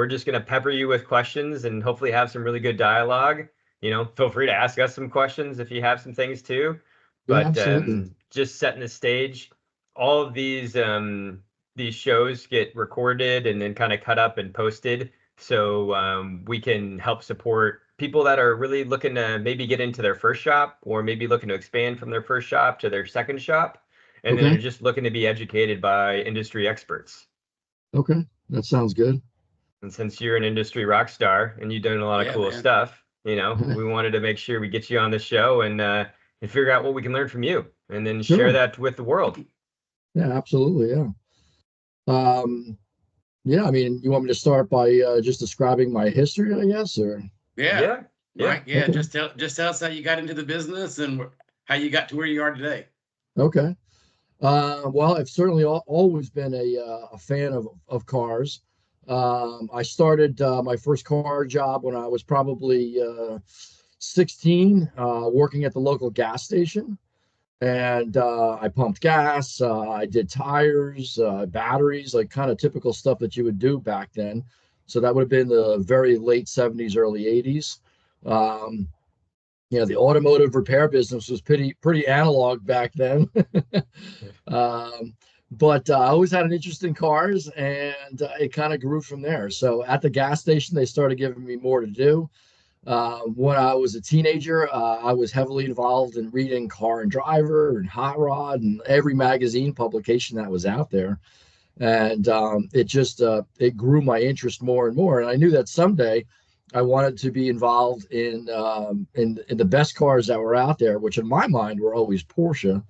we're just going to pepper you with questions and hopefully have some really good dialogue. Feel free to ask us some questions if you have some things too. Yeah, But absolutely. just setting the stage, all of these shows get recorded and then kind of cut up and posted, so we can help support people that are really looking to maybe get into their first shop, or maybe looking to expand from their first shop to their second shop, and then Okay. are just looking to be educated by industry experts. Okay. That sounds good. And since you're an industry rock star and you've done a lot of Yeah, cool man. stuff, we wanted to make sure we get you on the show and figure out what we can learn from you, and then share Sure. that with the world. Yeah, absolutely. Yeah. Um, yeah, I mean, you want me to start by just describing my history, I guess, or? Yeah, Yeah, yeah. Mike. Yeah, Okay. just tell us how you got into the business and how you got to where you are today. Okay. Well, I've certainly always been a fan of cars. I started my first car job when I was probably 16, working at the local gas station. And I pumped gas, I did tires, batteries, like kind of typical stuff that you would do back then. So that would have been the very late 70s, early 80s. Um, the automotive repair business was pretty analog back then. um, but I always had an interest in cars, and it kind of grew from there. So at the gas station, they started giving me more to do. When I was a teenager, I was heavily involved in reading Car and Driver and Hot Rod and every magazine publication that was out there. And it grew my interest more and more. And I knew that someday I wanted to be involved in the best cars that were out there, which in my mind were always Porsche.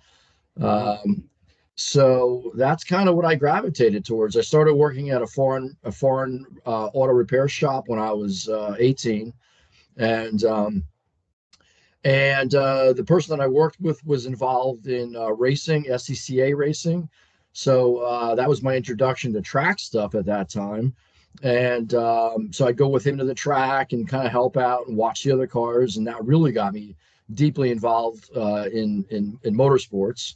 Um, so that's kind of what I gravitated towards. I started working at a foreign auto repair shop when I was 18, and the person that I worked with was involved in racing, SCCA racing. So that was my introduction to track stuff at that time. And so I'd go with him to the track and kind of help out and watch the other cars. And that really got me deeply involved in motorsports.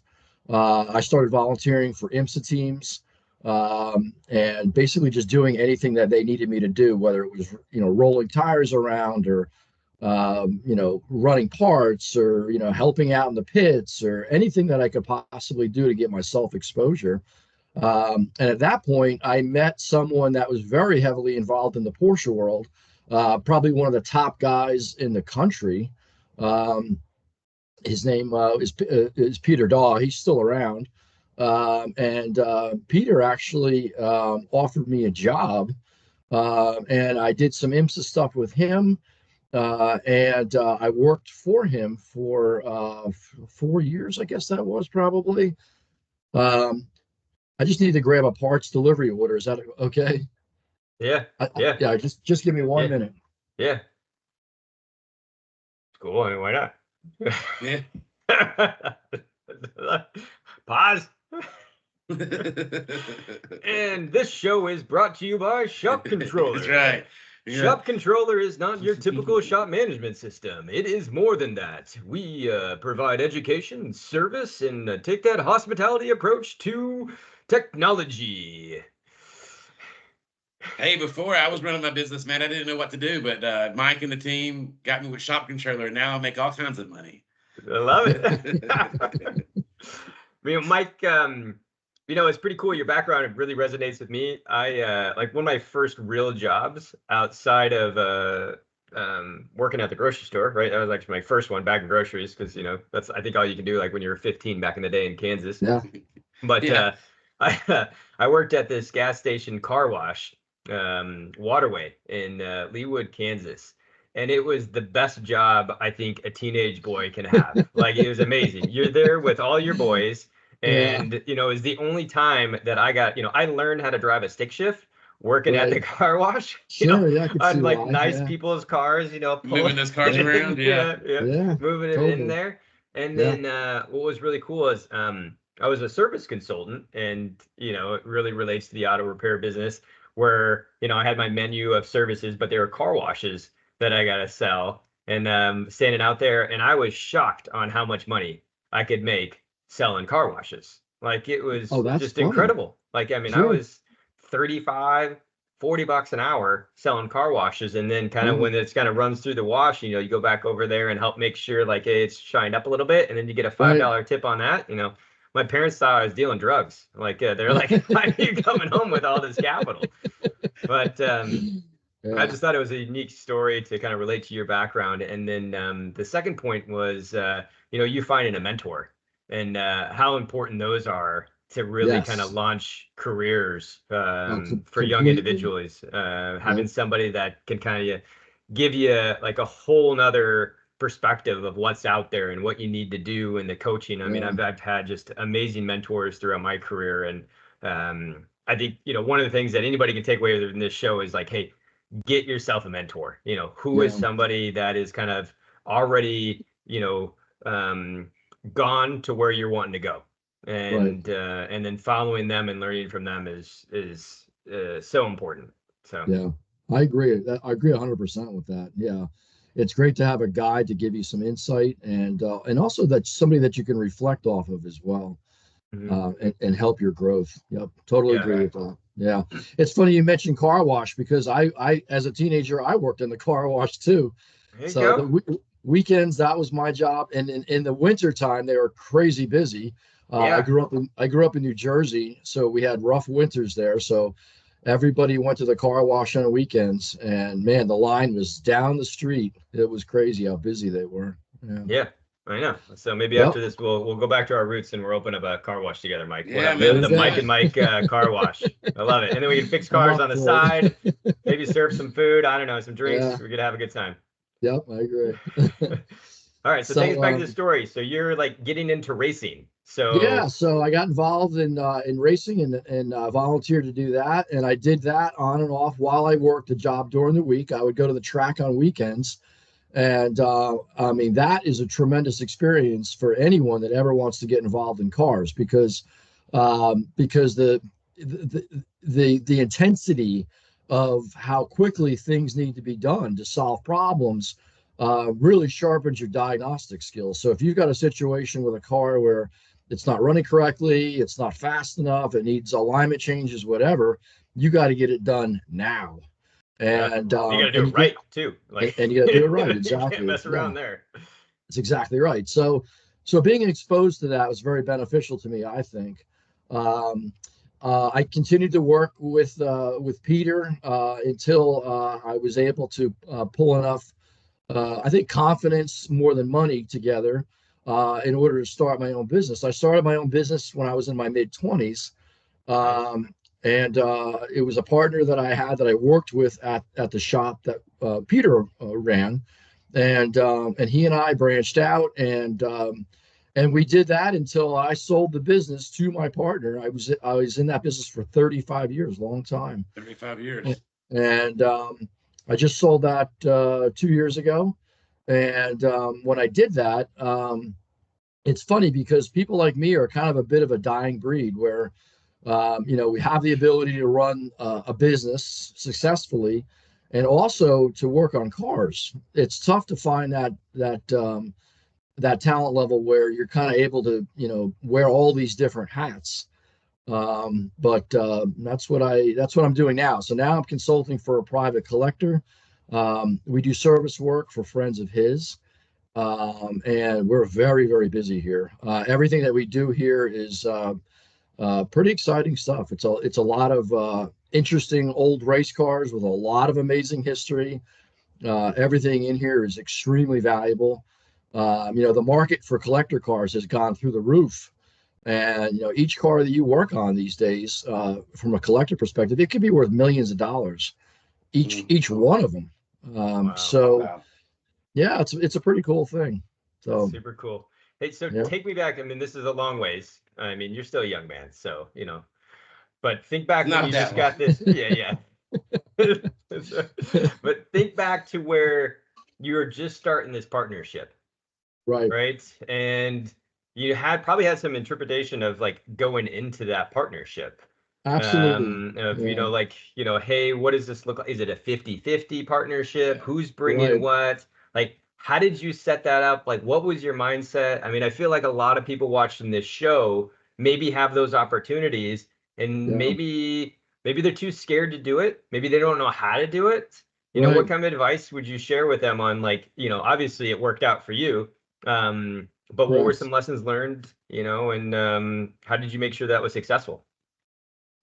I started volunteering for IMSA teams, and basically just doing anything that they needed me to do, whether it was, rolling tires around, or running parts, or, helping out in the pits, or anything that I could possibly do to get myself exposure. And at that point, I met someone that was very heavily involved in the Porsche world, probably one of the top guys in the country. His name is Peter Daw. He's still around. And Peter actually offered me a job, and I did some IMSA stuff with him. And I worked for him for 4 years, I guess that was probably. Um, I just need to grab a parts delivery order. Is that okay? Yeah, yeah, Yeah. Just give me 1 minute. yeah. Cool. I mean, why not? Yeah. Pause. And this show is brought to you by Shop Controller. That's right. Yeah. Shop Controller is not your typical shop management system. It is more than that. We provide education, service, and take that hospitality approach to technology. Hey, before I was running my business, man, I didn't know what to do, but Mike and the team got me with Shop Controller, and now I make all kinds of money. I love it. Mike, it's pretty cool. Your background, it really resonates with me. I like one of my first real jobs outside of working at the grocery store, right? That was actually my first one, bagging groceries, because that's, I think, all you can do, like when you were 15 back in the day in Kansas. Yeah. But Yeah. I worked at this gas station car wash, Waterway in Leawood, Kansas. And it was the best job I think a teenage boy can have. Like, it was amazing. You're there with all your boys. And, it was the only time that I got, I learned how to drive a stick shift working at the car wash. Sure, yeah, I could see on like why, nice yeah. people's cars, Moving those cars around, yeah. Moving it in there. And then what was really cool is I was a service consultant, and it really relates to the auto repair business, where I had my menu of services, but they were car washes that I gotta sell, and standing out there, and I was shocked on how much money I could make selling car washes. Like, it was Oh, that's just funny. incredible. Like, I mean, I Sure. was 35, $40 an hour selling car washes. And then kind of when it's kind of runs through the wash, you know, you go back over there and help make sure like, hey, it's shined up a little bit. And then you get a $5 tip on that. You know, my parents thought I was dealing drugs. Like, they're like, why are you coming home with all this capital? But I just thought it was a unique story to kind of relate to your background. And then the second point was, you know, you finding a mentor and how important those are to really kind of launch careers for young individuals. Having somebody that can kind of give you like a whole nother perspective of what's out there and what you need to do in the coaching. I mean, I've had just amazing mentors throughout my career. And I think, you know, one of the things that anybody can take away from this show is like, hey, get yourself a mentor. You know, who is somebody that is kind of already, you know, gone to where you're wanting to go. And then following them and learning from them is so important. So I agree. I agree 100% with that. Yeah, it's great to have a guide to give you some insight and also that somebody that you can reflect off of as well, and help your growth. Yep, totally agree with that. Yeah, it's funny you mentioned car wash because I as a teenager I worked in the car wash too. So the weekends that was my job, and in the winter time they were crazy busy. I grew up in New Jersey, so we had rough winters there. So everybody went to the car wash on the weekends, and man, the line was down the street. It was crazy how busy they were. Yeah, I know. So maybe after this, we'll go back to our roots and we'll open up a car wash together, Mike. Yeah, man, the Mike and Mike car wash. I love it. And then we can fix cars on the side. Maybe serve some food. I don't know, some drinks. We're gonna have a good time. Yep, I agree. All right, so take us back to the story. So you're like getting into racing. So so I got involved in racing and volunteered to do that, and I did that on and off while I worked a job during the week. I would go to the track on weekends, and I mean that is a tremendous experience for anyone that ever wants to get involved in cars because the intensity of how quickly things need to be done to solve problems really sharpens your diagnostic skills. So if you've got a situation with a car where it's not running correctly, it's not fast enough, it needs alignment changes, whatever, you got to get it done now. And you got to do it right too. Like, and you got to do it right. Exactly. You can't mess around there. That's exactly right. So being exposed to that was very beneficial to me, I think. I continued to work with Peter until I was able to pull enough, I think, confidence more than money together in order to start my own business. I started my own business when I was in my mid-20s. And it was a partner that I had that I worked with at the shop that Peter ran. And he and I branched out and we did that until I sold the business to my partner. I was in that business for 35 years, long time. 35 years. And I just sold that 2 years ago. And when I did that, it's funny because people like me are kind of a bit of a dying breed where, you know, we have the ability to run a business successfully and also to work on cars. It's tough to find that talent level where you're kind of able to, you know, wear all these different hats. But that's what I'm doing now. So now I'm consulting for a private collector. We do service work for friends of his. And we're very, very busy here. Everything that we do here is pretty exciting stuff. It's a lot of interesting old race cars with a lot of amazing history. Everything in here is extremely valuable. You know, the market for collector cars has gone through the roof. And, you know, each car that you work on these days, from a collector perspective, it could be worth millions of dollars, each one of them. Yeah, it's a pretty cool thing. So super cool. Hey, so take me back. I mean, this is a long ways. I mean, you're still a young man, so, you know, but think back when you just got this. Yeah. But think back to where you were just starting this partnership. Right. And you probably had some interpretation of like going into that partnership. Absolutely. You know, like, you know, hey, what does this look like? Is it a 50-50 partnership? Who's bringing what? Like, how did you set that up? Like, what was your mindset? I mean, I feel like a lot of people watching this show maybe have those opportunities and maybe maybe they're too scared to do it. Maybe they don't know how to do it. Right. What kind of advice would you share with them on, like, obviously it worked out for you. But what were Correct. some lessons learned, and how did you make sure that was successful?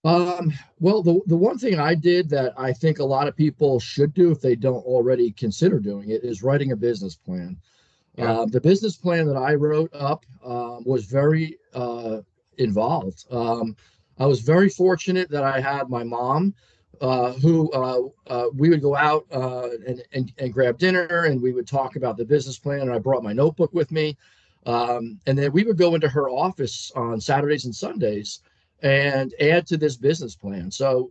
Well, the one thing I did that I think a lot of people should do if they don't already consider doing it is writing a business plan. Yeah. The business plan that I wrote up was very involved. I was very fortunate that I had my mom, who we would go out and grab dinner, and we would talk about the business plan. And I brought my notebook with me, and then we would go into her office on Saturdays and Sundays and add to this business plan. So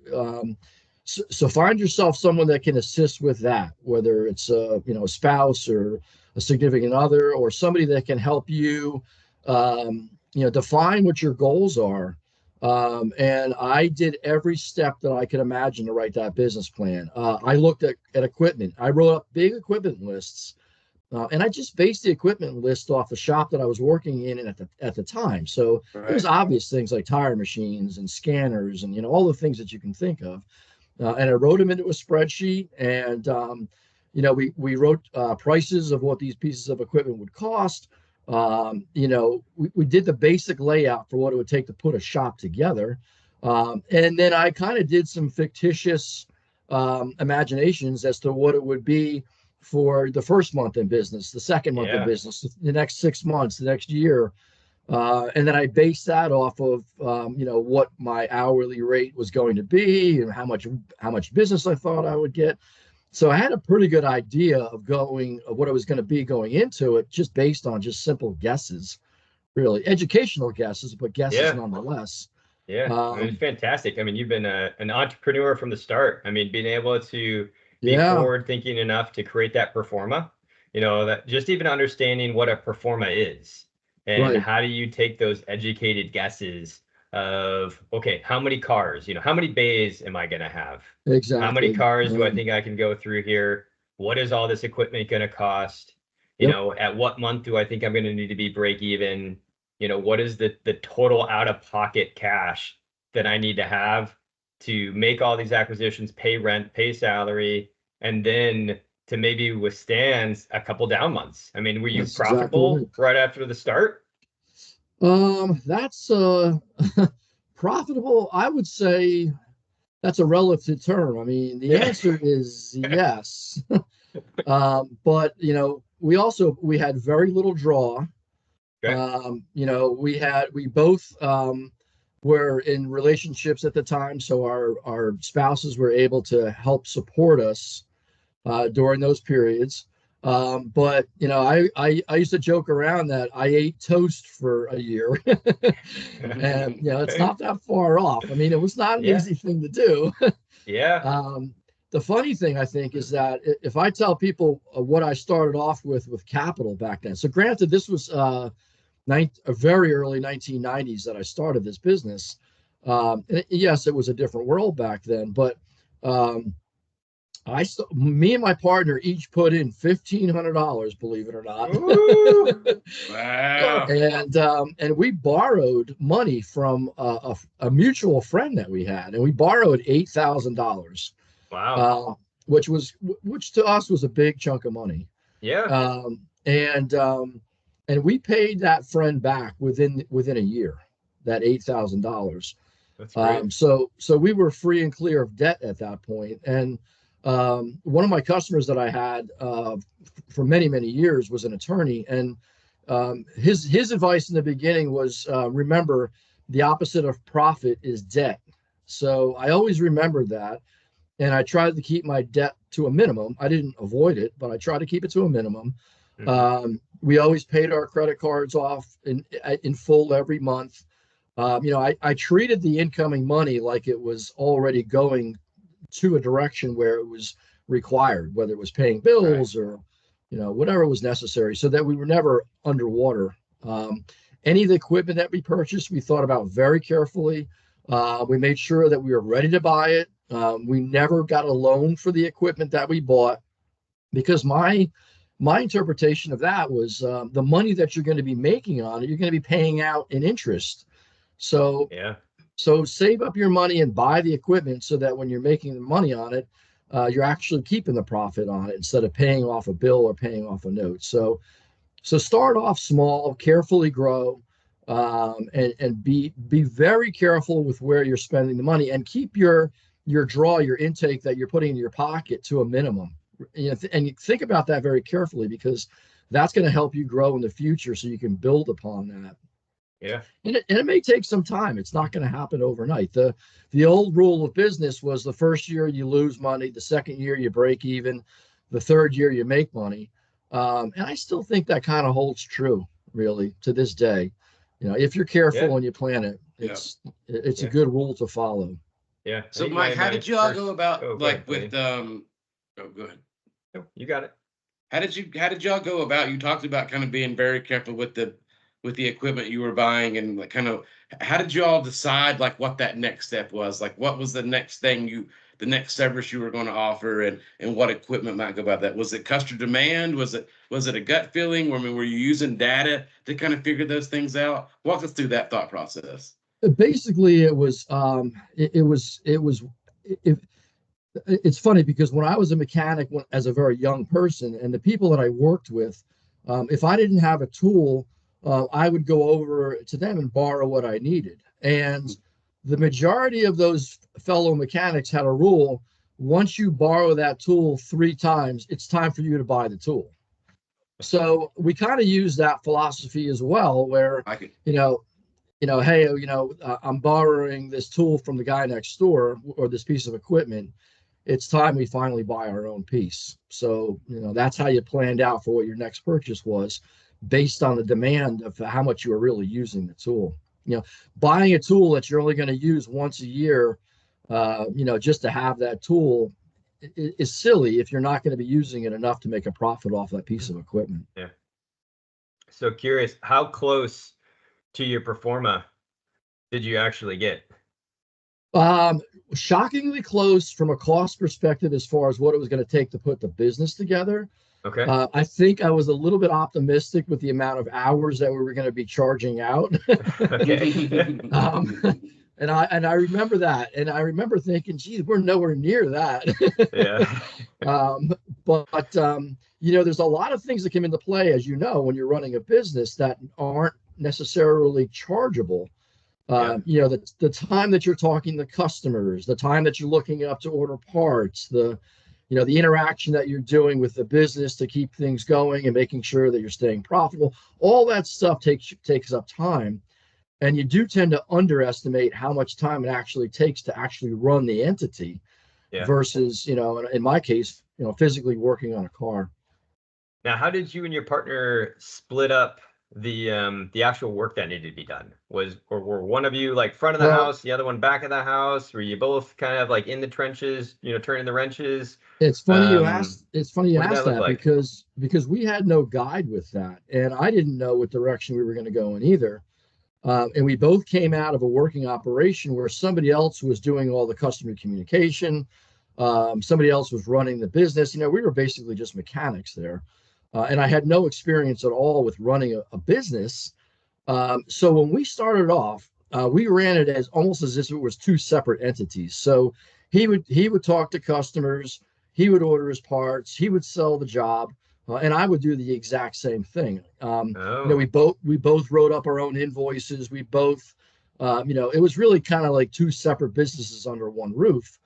find yourself someone that can assist with that, whether it's a spouse or a significant other, or somebody that can help you, define what your goals are. And I did every step that I could imagine to write that business plan. I looked at equipment. I wrote up big equipment lists, and I just based the equipment list off the shop that I was working in at the time. So it was obvious things like tire machines and scanners and all the things that you can think of. And I wrote them into a spreadsheet, and we wrote prices of what these pieces of equipment would cost. We did the basic layout for what it would take to put a shop together, and then I kind of did some fictitious imaginations as to what it would be for the first month in business, the second month in business, the next 6 months, the next year. And then I based that off of, what my hourly rate was going to be and how much business I thought I would get. So I had a pretty good idea of what I was going to be going into it, just based on just simple guesses, really educational guesses, but guesses nonetheless. Yeah, I mean, it's fantastic. I mean, you've been an entrepreneur from the start. I mean, being able to be forward thinking enough to create that performa, that just even understanding what a performa is. And how do you take those educated guesses of, okay, how many cars, how many bays am I going to have? Exactly. How many cars do I think I can go through here? What is all this equipment going to cost? At what month do I think I'm going to need to be break even? What is the total out of pocket cash that I need to have to make all these acquisitions, pay rent, pay salary, and then to maybe withstand a couple down months? I mean, were you profitable right after the start? That's profitable. I would say that's a relative term. I mean, the answer is yes. But we had very little draw. We both were in relationships at the time, so our spouses were able to help support us during those periods. But I used to joke around that I ate toast for a year, and it's not that far off. I mean, it was not an easy thing to do. The funny thing, I think, is that if I tell people what I started off with capital back then, so granted, this was a very early 1990s that I started this business. Yes, it was a different world back then, but me and my partner each put in $1,500, believe it or not. Wow. And we borrowed money from a mutual friend that we had, and we borrowed $8,000. Wow. Which to us was a big chunk of money. Yeah. And we paid that friend back within a year, that $8,000. That's great. So we were free and clear of debt at that point. And one of my customers that I had for many, many years was an attorney, and his advice in the beginning was, remember, the opposite of profit is debt. So I always remembered that, and I tried to keep my debt to a minimum. I didn't avoid it, but I tried to keep it to a minimum. We always paid our credit cards off in full every month. I treated the incoming money like it was already going to a direction where it was required, whether it was paying bills or whatever was necessary, so that we were never underwater. Any of the equipment that we purchased, we thought about very carefully. We made sure that we were ready to buy it. We never got a loan for the equipment that we bought, because my interpretation of that was the money that you're going to be making on it, you're going to be paying out in interest. So So save up your money and buy the equipment so that when you're making the money on it, you're actually keeping the profit on it instead of paying off a bill or paying off a note. So start off small, carefully grow, and be very careful with where you're spending the money, and keep your your intake that you're putting in your pocket to a minimum. And you think about that very carefully, because that's going to help you grow in the future so you can build upon that. Yeah. And it may take some time. It's not going to happen overnight. The old rule of business was the first year you lose money, the second year you break even, the third year you make money. And I still think that kind of holds true, really, to this day. If you're careful and you plan it, it's a good rule to follow. Yeah. So, Mike, how did you all go about go ahead, with Oh, go ahead. No, you got it. How did y'all go about? You talked about kind of being very careful with the equipment you were buying, and like kind of how did you all decide like what that next step was? Like what was the next the next service you were going to offer, and what equipment might go about that? Was it customer demand? Was it a gut feeling? I mean, were you using data to kind of figure those things out? Walk us through that thought process. Basically, it's funny because when I was a mechanic as a very young person, and the people that I worked with, if I didn't have a tool, I would go over to them and borrow what I needed. And the majority of those fellow mechanics had a rule: once you borrow that tool 3 times, it's time for you to buy the tool. So we kind of use that philosophy as well, where, hey, I'm borrowing this tool from the guy next door, or this piece of equipment. It's time we finally buy our own piece. So, that's how you planned out for what your next purchase was, based on the demand of how much you are really using the tool. Buying a tool that you're only going to use once a year, just to have that tool is silly if you're not going to be using it enough to make a profit off that piece of equipment. Yeah. So curious, how close to your pro forma did you actually get? Shockingly close from a cost perspective, as far as what it was going to take to put the business together. Okay. I think I was a little bit optimistic with the amount of hours that we were going to be charging out. Okay. And I remember that, and I remember thinking, geez, we're nowhere near that. Yeah. But there's a lot of things that come into play, as you know, when you're running a business that aren't necessarily chargeable. The time that you're talking to customers, the time that you're looking up to order parts, the interaction that you're doing with the business to keep things going and making sure that you're staying profitable, all that stuff takes up time. And you do tend to underestimate how much time it actually takes to actually run the entity versus, in my case, physically working on a car. Now, how did you and your partner split up the actual work that needed to be done? Or were one of you like front of the house, the other one back of the house? Were you both kind of like in the trenches, turning the wrenches? It's funny you asked. It's funny you asked that, like? because we had no guide with that, and I didn't know what direction we were going to go in either. And we both came out of a working operation where somebody else was doing all the customer communication. Somebody else was running the business. We were basically just mechanics there. And I had no experience at all with running a business. So when we started off, we ran it as almost as if it was 2 separate entities. So he would talk to customers, he would order his parts, he would sell the job, and I would do the exact same thing. We both wrote up our own invoices. We both, it was really kind of like 2 separate businesses under one roof.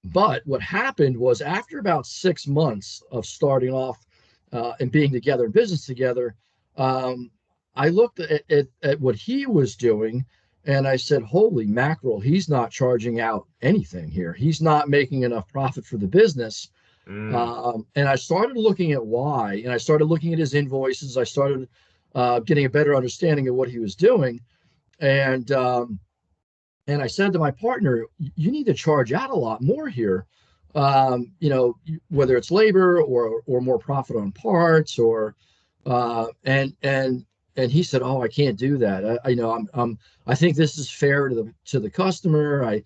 But what happened was, after about 6 months of starting off and being together in business together, I looked at what he was doing, and I said, holy mackerel, he's not charging out anything here. He's not making enough profit for the business. And I started looking at why, and I started looking at his invoices. I started getting a better understanding of what he was doing. And I said to my partner, you need to charge out a lot more here, whether it's labor or more profit on parts, or and he said, oh, I can't do that. I think this is fair to the customer.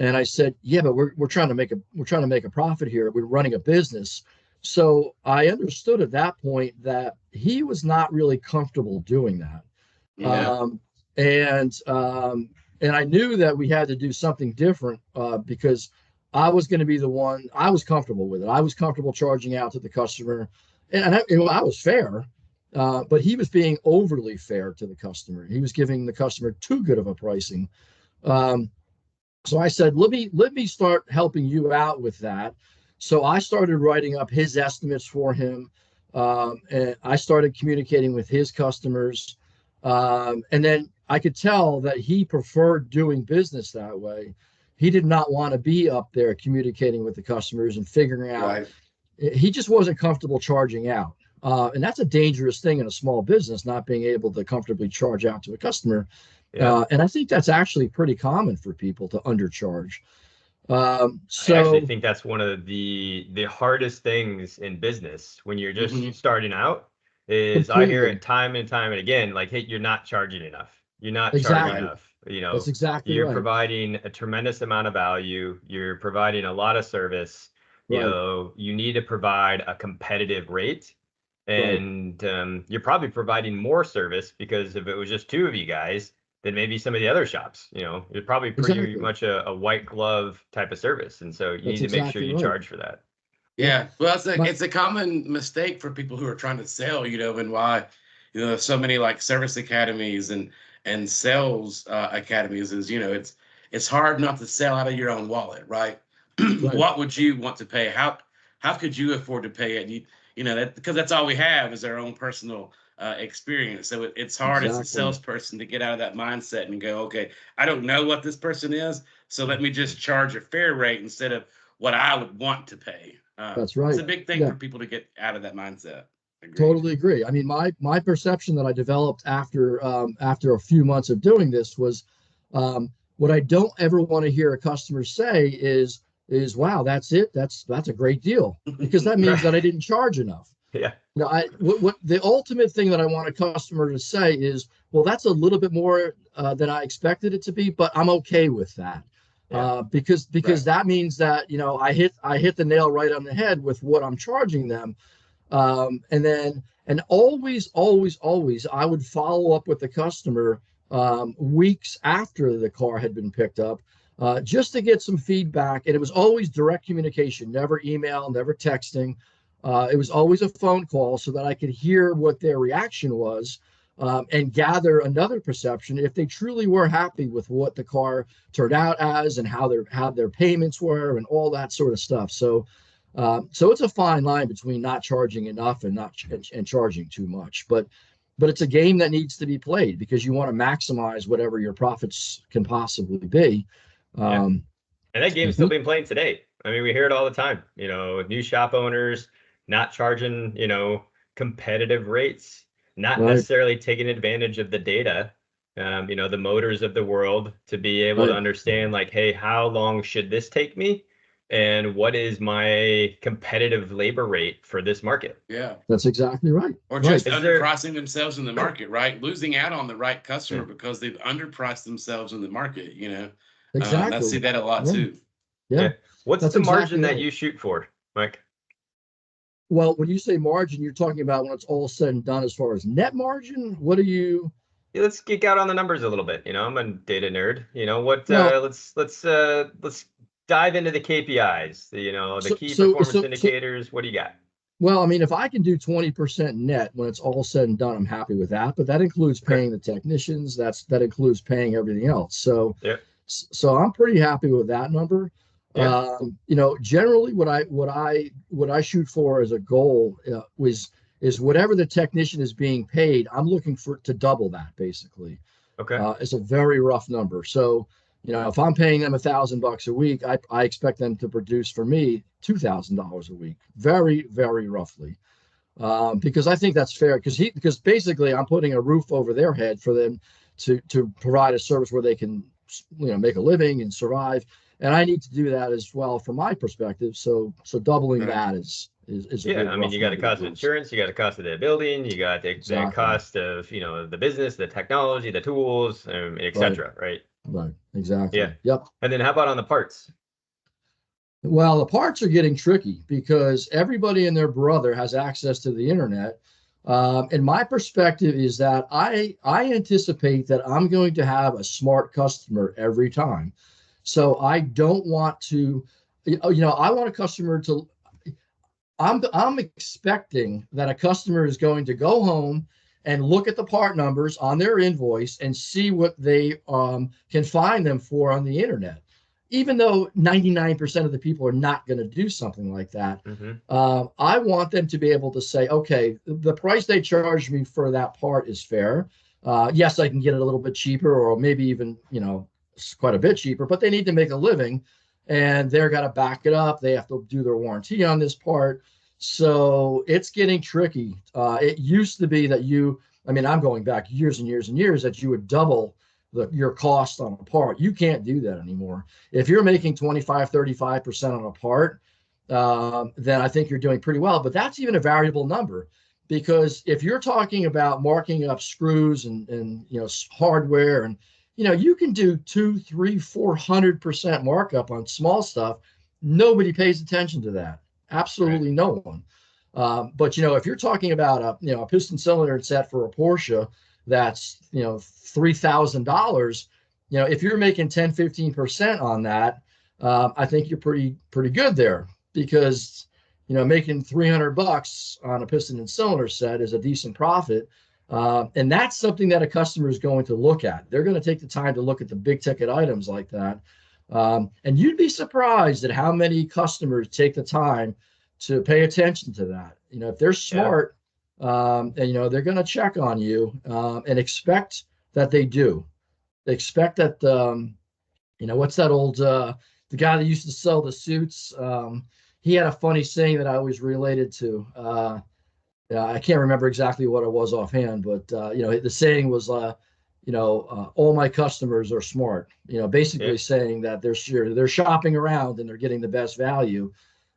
And I said, yeah, but we're trying to make a profit here. We're running a business. So I understood at that point that he was not really comfortable doing that. Yeah. And I knew that we had to do something different because I was going to be the one. I was comfortable with it. I was comfortable charging out to the customer, and I was fair, but he was being overly fair to the customer. He was giving the customer too good of a pricing. Um, so I said, let me start helping you out with that. So I started writing up his estimates for him, and I started communicating with his customers, and then I could tell that he preferred doing business that way. He did not want to be up there communicating with the customers and figuring out. Right. He just wasn't comfortable charging out. And that's a dangerous thing in a small business, not being able to comfortably charge out to a customer. Yeah. And I think that's actually pretty common for people to undercharge. I actually think that's one of the hardest things in business when you're just starting out is I hear it time and time and again, like, hey, you're not charging enough. You're not charging enough. You know, That's exactly you're right. providing a tremendous amount of value. You're providing a lot of service. You know, you need to provide a competitive rate. And you're probably providing more service because if it was just two of you guys, then maybe some of the other shops, you know, it's probably pretty much a white glove type of service. And so you need to make sure you charge for that. Yeah. Well, it's a common mistake for people who are trying to sell, you know, and why, you know, so many like service academies and sales academies is, you know, it's hard not to sell out of your own wallet, right? What would you want to pay? How could you afford to pay it? You know, that because that's all we have is our own personal experience. So it's hard as a salesperson to get out of that mindset and go, okay, I don't know what this person is, so let me just charge a fair rate instead of what I would want to pay. That's right. It's a big thing for people to get out of that mindset. Agreed. Totally agree. I mean, my perception that I developed after a few months of doing this was what I don't ever want to hear a customer say is wow, that's it. That's a great deal, because that means that I didn't charge enough. Yeah. You know, what the ultimate thing that I want a customer to say is, well, that's a little bit more than I expected it to be, but I'm okay with that. Because that means that, you know, I hit the nail right on the head with what I'm charging them. And always, I would follow up with the customer weeks after the car had been picked up, just to get some feedback. And it was always direct communication, never email, never texting. It was always a phone call so that I could hear what their reaction was, and gather another perception if they truly were happy with what the car turned out as and how their payments were and all that sort of stuff. So it's a fine line between not charging enough and charging too much. But it's a game that needs to be played because you want to maximize whatever your profits can possibly be. And that game's still being played today. I mean, we hear it all the time, you know, new shop owners not charging, you know, competitive rates, not necessarily taking advantage of the data, you know, the motors of the world to be able to understand, like, hey, how long should this take me? And what is my competitive labor rate for this market? Yeah, that's exactly right. Or just underpricing themselves in the market, right? Losing out on the right customer because they've underpriced themselves in the market, you know. Exactly. I see that a lot too. Yeah. What's the margin that you shoot for, Mike? Well, when you say margin, you're talking about when it's all said and done as far as net margin. What do you? Yeah, let's geek out on the numbers a little bit. You know, I'm a data nerd. You know what? Let's dive into the KPIs. You know, the key performance indicators. What do you got? Well, I mean, if I can do 20% net when it's all said and done, I'm happy with that. But that includes paying the technicians. That includes paying everything else. So I'm pretty happy with that number. You know, generally what I shoot for as a goal is whatever the technician is being paid, I'm looking to double that basically. It's a very rough number. So, you know, if I'm paying them $1,000 a week, I expect them to produce for me $2,000 a week, very, very roughly, because I think that's fair. Because basically I'm putting a roof over their head for them to provide a service where they can, you know, make a living and survive. And I need to do that as well from my perspective. So doubling that is I mean, you got the cost of insurance, you got the cost of the building, you got the cost of, you know, the business, the technology, the tools, etc. Right. Exactly. Yeah. Yep. And then how about on the parts? Well, the parts are getting tricky because everybody and their brother has access to the internet. And my perspective is that I anticipate that I'm going to have a smart customer every time. So I don't want to, I want a customer to, I'm expecting that a customer is going to go home and look at the part numbers on their invoice and see what they can find them for on the internet. Even though 99% of the people are not going to do something like that, I want them to be able to say, okay, the price they charge me for that part is fair. Yes, I can get it a little bit cheaper, or maybe even, quite a bit cheaper, but they need to make a living, and they're got to back it up. They have to do their warranty on this part. So it's getting tricky. It used to be that I'm going back years and years and years, that you would double your cost on a part. You can't do that anymore. If you're making 25, 35% on a part, then I think you're doing pretty well. But that's even a variable number, because if you're talking about marking up screws and hardware, and you can do 200, 300, 400% markup on small stuff. Nobody pays attention to that. Absolutely no one. But if you're talking about a piston cylinder set for a Porsche that's $3,000, if you're making 10, 15% on that, I think you're pretty good there, because making $300 on a piston and cylinder set is a decent profit. And that's something that a customer is going to look at. They're going to take the time to look at the big ticket items like that. And you'd be surprised at how many customers take the time to pay attention to that. If they're smart, and they're going to check on you, and expect that they do. They expect that, what's that old, the guy that used to sell the suits, he had a funny saying that I always related to. I can't remember exactly what it was offhand, but the saying was, all my customers are smart. Basically saying that they're shopping around and they're getting the best value.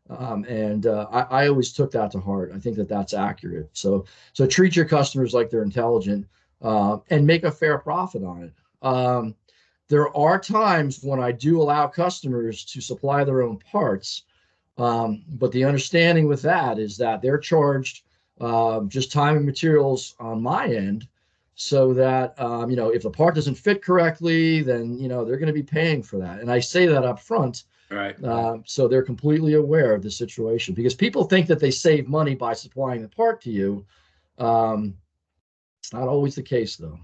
I always took that to heart. I think that that's accurate. So treat your customers like they're intelligent, and make a fair profit on it. There are times when I do allow customers to supply their own parts, but the understanding with that is that they're charged just time and materials on my end, so that if the part doesn't fit correctly, then they're going to be paying for that. And I say that up front. Right. So they're completely aware of the situation, because people think that they save money by supplying the part to you. It's not always the case, though.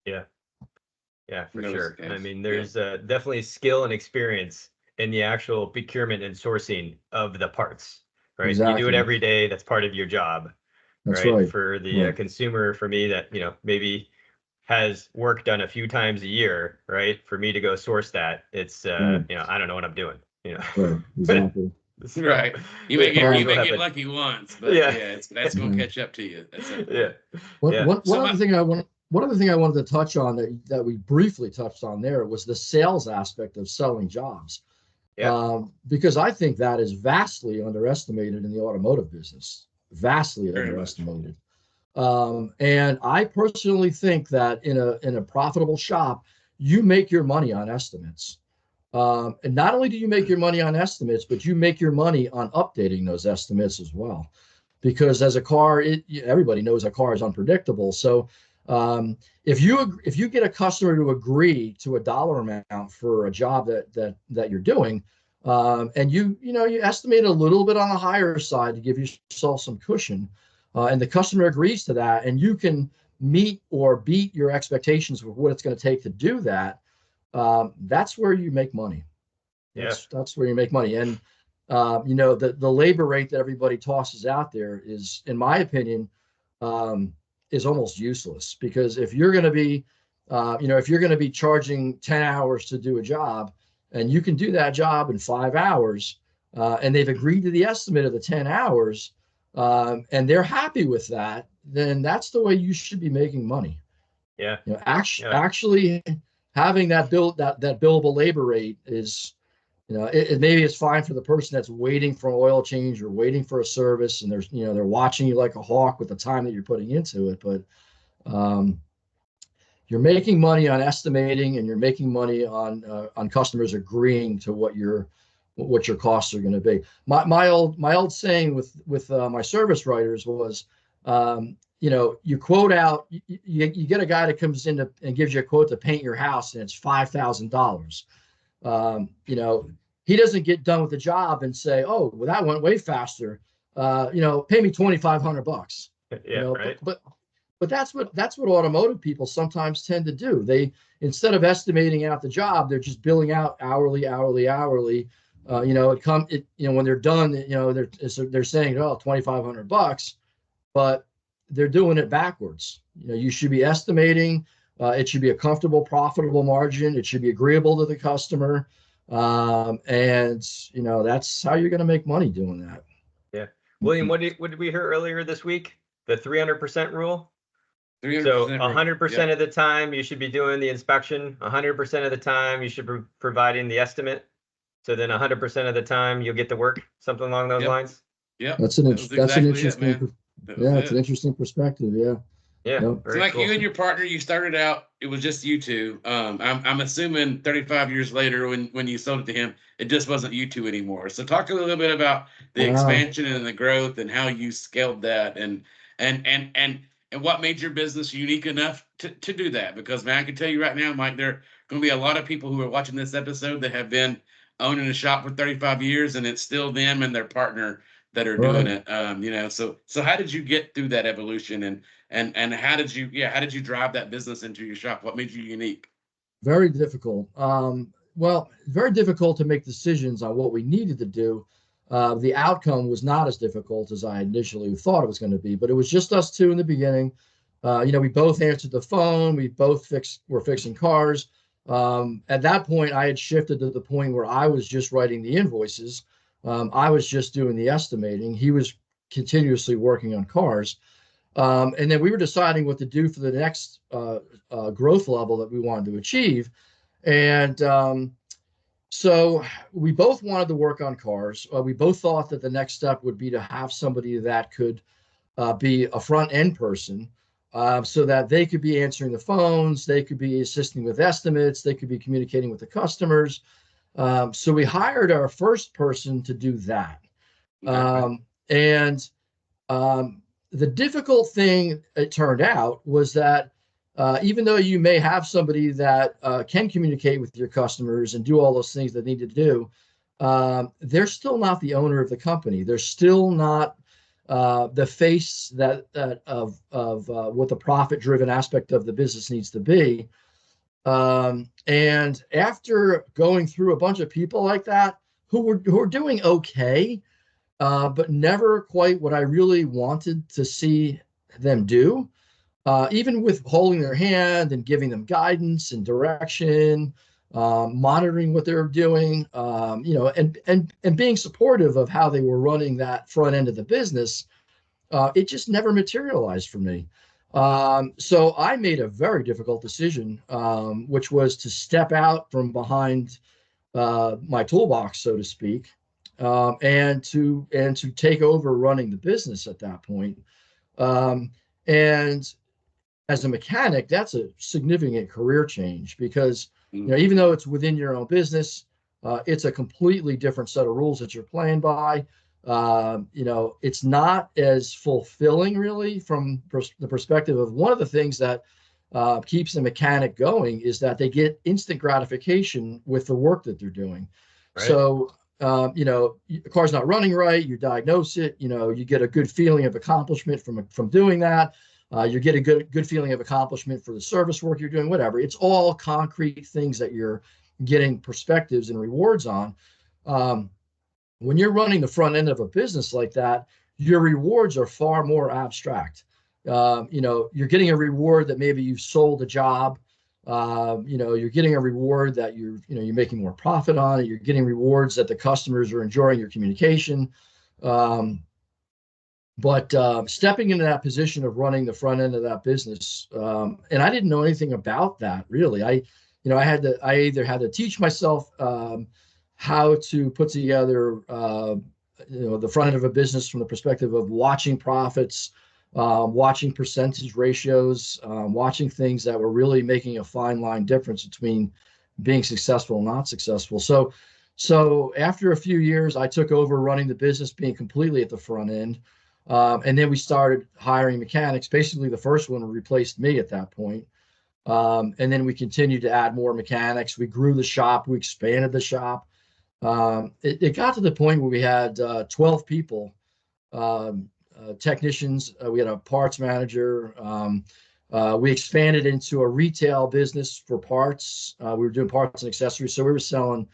Yeah, for sure. I mean, there's definitely skill and experience in the actual procurement and sourcing of the parts, right? Exactly. You do it every day. That's part of your job. That's right. For the consumer, for me, that maybe has work done a few times a year, right? For me to go source that, it's I don't know what I'm doing. Right, exactly. Right. You may get lucky once, but that's going to catch up to you. One other thing I wanted to touch on that we briefly touched on there was the sales aspect of selling jobs. Because I think that is vastly underestimated in the automotive business. Vastly underestimated. And I personally think that in a profitable shop, you make your money on estimates. And not only do you make your money on estimates, but you make your money on updating those estimates as well. Because as a car, everybody knows a car is unpredictable. So if you get a customer to agree to a dollar amount for a job that you're doing, and you estimate a little bit on the higher side to give yourself some cushion, and the customer agrees to that, and you can meet or beat your expectations of what it's going to take to do that, that's where you make money. That's where you make money. And the labor rate that everybody tosses out there is, in my opinion, is almost useless, because if you're going to be charging 10 hours to do a job, and you can do that job in 5 hours, and they've agreed to the estimate of the 10 hours, and they're happy with that, then that's the way you should be making money. Actually having that billable labor rate is, maybe it's fine for the person that's waiting for an oil change or waiting for a service, and they're watching you like a hawk with the time that you're putting into it. But you're making money on estimating, and you're making money on customers agreeing to what your costs are going to be. My old saying with my service writers was, you quote out, you get a guy that comes in and gives you a quote to paint your house, and it's $5,000. He doesn't get done with the job and say, "Oh, well, that went way faster. Pay me $2,500." Yeah, right. But that's what automotive people sometimes tend to do. They, instead of estimating out the job, they're just billing out hourly. When they're done, they're saying, "Oh, $2,500," but they're doing it backwards. You should be estimating. It should be a comfortable, profitable margin. It should be agreeable to the customer. And that's how you're going to make money doing that. Yeah. William, what did we hear earlier this week? The 300% rule? 300% So rule. 100% Yeah. of the time you should be doing the inspection. 100% of the time you should be providing the estimate. So then 100% of the time you'll get the work, something along those lines. Yeah. That's an interesting it's an interesting perspective. Yeah. Yeah. Yep. So like cool. you and your partner, you started out, it was just you two. I'm assuming 35 years later when you sold it to him, it just wasn't you two anymore. So talk a little bit about the expansion and the growth and how you scaled that and what made your business unique enough to do that. Because man, I can tell you right now, Mike, there are going to be a lot of people who are watching this episode that have been owning a shop for 35 years and it's still them and their partner that are doing it. So how did you get through that evolution and how did you drive that business into your shop? What made you unique? Very difficult. Very difficult to make decisions on what we needed to do. The outcome was not as difficult as I initially thought it was going to be, but it was just us two in the beginning. We both answered the phone. We both were fixing cars. At that point, I had shifted to the point where I was just writing the invoices. I was just doing the estimating. He was continuously working on cars. And then we were deciding what to do for the next growth level that we wanted to achieve. And so we both wanted to work on cars. We both thought that the next step would be to have somebody that could be a front end person so that they could be answering the phones, they could be assisting with estimates, they could be communicating with the customers. So we hired our first person to do that. The difficult thing, it turned out, was that even though you may have somebody that can communicate with your customers and do all those things that they need to do, they're still not the owner of the company. They're still not the face of what the profit-driven aspect of the business needs to be. And after going through a bunch of people like that who were doing okay, but never quite what I really wanted to see them do, even with holding their hand and giving them guidance and direction, monitoring what they're doing, and being supportive of how they were running that front end of the business, it just never materialized for me. So I made a very difficult decision, which was to step out from behind my toolbox, so to speak, and to take over running the business at that point. And as a mechanic, that's a significant career change because even though it's within your own business, it's a completely different set of rules that you're playing by. It's not as fulfilling really from the perspective of one of the things that keeps the mechanic going is that they get instant gratification with the work that they're doing. Right. So, the car's not running right, you diagnose it, you get a good feeling of accomplishment from doing that. You get a good feeling of accomplishment for the service work you're doing, whatever. It's all concrete things that you're getting perspectives and rewards on. When you're running the front end of a business like that, your rewards are far more abstract. You're getting a reward that maybe you've sold a job. You're getting a reward that you're making more profit on it. You're getting rewards that the customers are enjoying your communication. But stepping into that position of running the front end of that business, and I didn't know anything about that really. I either had to teach myself how to put together the front end of a business from the perspective of watching profits, watching percentage ratios, watching things that were really making a fine line difference between being successful and not successful. So after a few years, I took over running the business, being completely at the front end. And then we started hiring mechanics. Basically, the first one replaced me at that point. And then we continued to add more mechanics. We grew the shop. We expanded the shop. It got to the point where we had 12 people, technicians. We had a parts manager. We expanded into a retail business for parts. We were doing parts and accessories. So we were selling,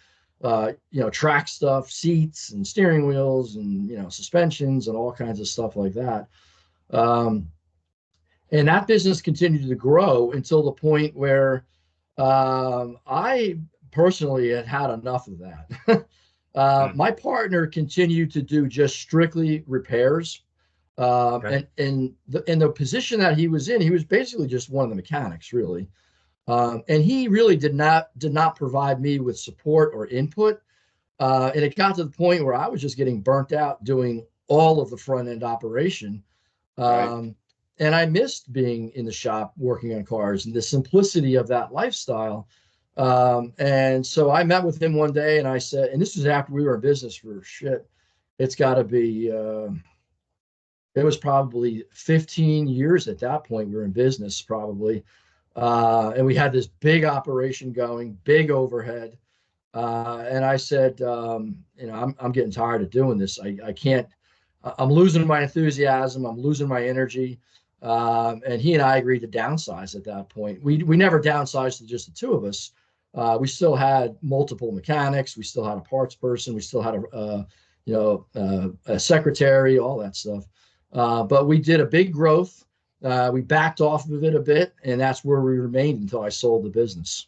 track stuff, seats and steering wheels and, suspensions and all kinds of stuff like that. And that business continued to grow until the point where I personally had enough of that. My partner continued to do just strictly repairs. Okay. And in the position that he was in, he was basically just one of the mechanics, really. And he really did not provide me with support or input. And it got to the point where I was just getting burnt out doing all of the front end operation. Right. And I missed being in the shop working on cars and the simplicity of that lifestyle. And so I met with him one day and I said, and this was after we were in business for it's got to be, it was probably 15 years at that point. We were in business probably. And we had this big operation going, big overhead. And I said, I'm getting tired of doing this. I can't, I'm losing my enthusiasm. I'm losing my energy. And he and I agreed to downsize at that point. We never downsized to just the two of us. We still had multiple mechanics. We still had a parts person. We still had a secretary, all that stuff. But we did a big growth. We backed off of it a bit, and that's where we remained until I sold the business.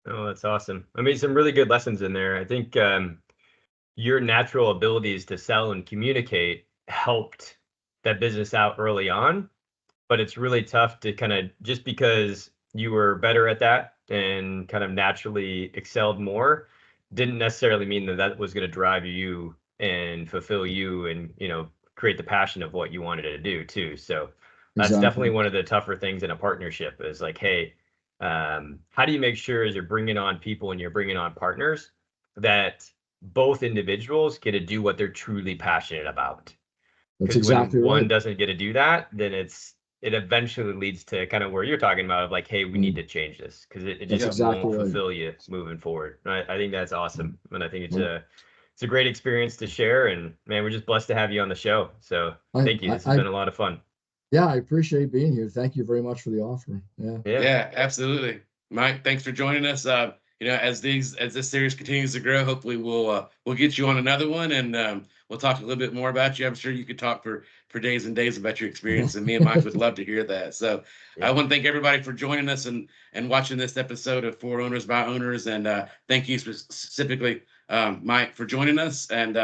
Oh, that's awesome. I mean, some really good lessons in there. I think your natural abilities to sell and communicate helped that business out early on, but it's really tough to kind of, just because you were better at that and kind of naturally excelled more, didn't necessarily mean that was going to drive you and fulfill you and, create the passion of what you wanted to do too. So that's Exactly. definitely one of the tougher things in a partnership is like, hey, how do you make sure as you're bringing on people and you're bringing on partners that both individuals get to do what they're truly passionate about? That's Because exactly when one right. doesn't get to do that, then it eventually leads to kind of where you're talking about of like, hey, we need to change this because it That's just Yep. exactly won't right. fulfill you moving forward. I think that's awesome. And I think it's a great experience to share. And man, we're just blessed to have you on the show. So thank you. This has been a lot of fun. Yeah, I appreciate being here. Thank you very much for the offer. Yeah. Yeah. Yeah, absolutely. Mike, thanks for joining us. As this series continues to grow, hopefully we'll get you on another one, and we'll talk a little bit more about you. I'm sure you could talk for days and days about your experience, and me and Mike would love to hear that. So I Yeah. want to thank everybody for joining us and watching this episode of For Owners by Owners, and thank you specifically, Mike, for joining us. And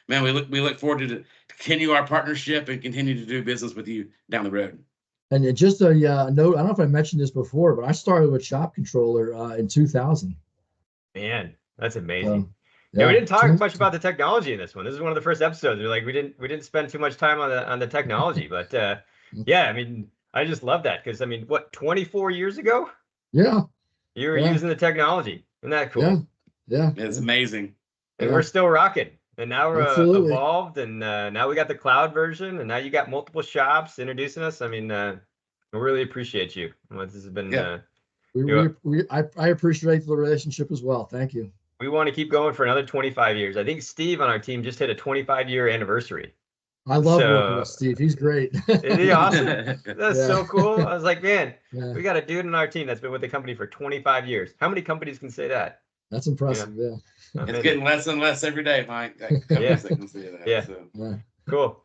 man, we look forward to continue our partnership and continue to do business with you down the road. And just a note, I don't know if I mentioned this before, but I started with Shop Controller in 2000. Man, that's amazing. So, Yeah, we yeah. didn't talk much about the technology in this one. This is one of the first episodes. We're like, we didn't spend too much time on the technology, but yeah, I mean, I just love that because I mean, what, 24 years ago Yeah. you were Yeah. using the technology? Isn't that Yeah. cool? Yeah. It's amazing. And Yeah. we're still rocking. And now we're Absolutely. evolved, and now we got the cloud version, and now you got multiple shops introducing us. I mean, we really appreciate you. This has been. Yeah. I appreciate the relationship as well. Thank you. We want to keep going for another 25 years. I think Steve on our team just hit a 25-year anniversary. I love working So with Steve. He's great. isn't he awesome? That's Yeah. so cool. I was like, man, Yeah. we got a dude on our team that's been with the company for 25 years. How many companies can say that? That's impressive. Yeah. It's getting less and less every day, Mike. Companies Yeah. that can say that. Yeah. So. Yeah. Cool.